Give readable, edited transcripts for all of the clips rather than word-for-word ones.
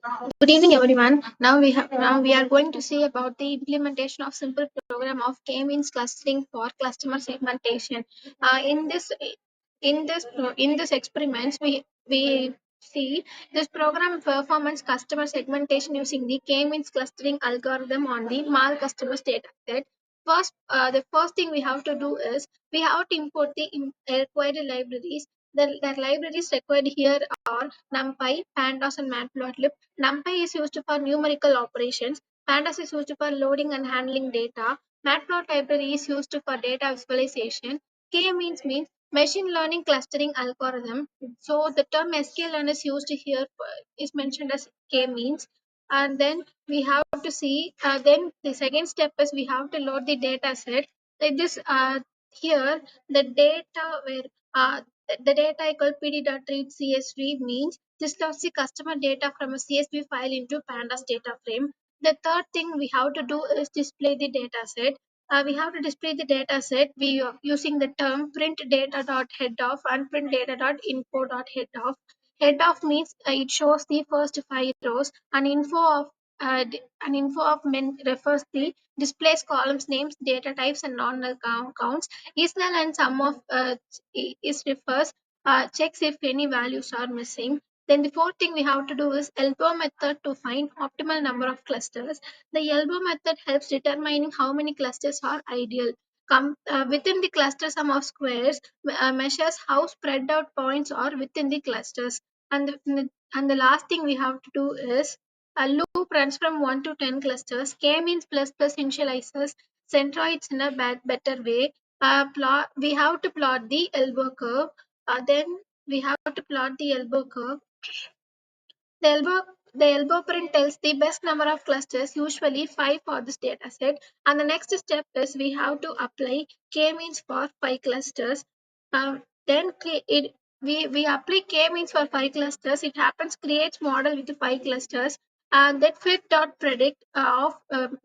Good evening, everyone. Now we are going to see about the implementation of simple program of K-means clustering for customer segmentation. In this experiments, we see this program performance customer segmentation using the K-means clustering algorithm on the mall customers data set. The first thing we have to do is we have to import the required libraries. The libraries required here are NumPy, Pandas, and Matplotlib. NumPy is used for numerical operations. Pandas is used for loading and handling data. Matplotlib library is used for data visualization. K means machine learning clustering algorithm. So the term sklearn is used here is mentioned as K-means. And then we have to see, then the second step is we have to load the data set. Like this, here, the data where the data equal pd.read CSV means this loads the customer data from a CSV file into Pandas data frame. The third thing we have to do is display the data set. We have to display the data set we are using the term print data dot head of and print data dot info dot head of. Head of means it shows the first five rows, and info of men refers the displays columns names, data types, and non-null counts. Is null and sum of is refers checks if any values are missing. Then the fourth thing we have to do is elbow method to find optimal number of clusters. The elbow method helps determining how many clusters are ideal. Within the cluster sum of squares measures how spread out points are within the clusters. And the last thing we have to do is a loop runs from 1 to 10 clusters. K means plus initializes centroids in a better way. We have to plot the elbow curve. Then we have to plot the elbow curve. The elbow print tells the best number of clusters, usually 5 for this data set. And the next step is we have to apply k-means for 5 clusters. Then we apply k-means for 5 clusters. It happens creates model with 5 clusters. That fit.predict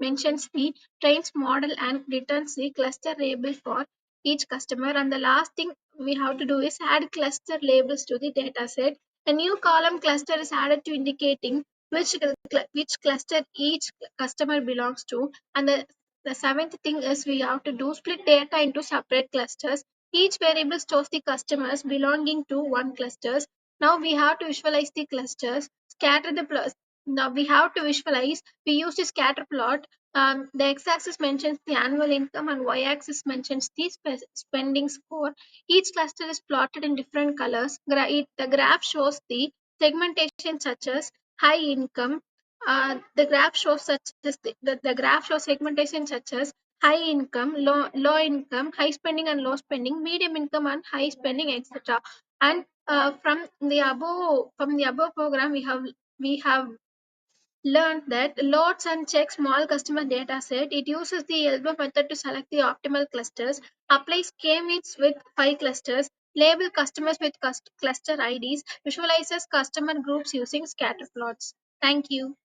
mentions the trains model and returns the cluster label for each customer. And the last thing we have to do is add cluster labels to the data set. A new column cluster is added to indicating which cluster each customer belongs to. And the seventh thing is we have to do split data into separate clusters. Each variable stores the customers belonging to one clusters. Now we have to visualize the clusters, scatter the plus. Now we have to visualize. We use the scatter plot. The x-axis mentions the annual income and y-axis mentions the spending score. Each cluster is plotted in different colors. The graph shows the segmentation such as high income. The graph shows the graph shows segmentation such as high income, low income, high spending and low spending, medium income and high spending, etc. And from the above program we have learned that loads and checks small customer data set. It uses the elbow method to select the optimal clusters, applies k-means with 5 clusters, label customers with cluster IDs, visualizes customer groups using scatter plots. Thank you.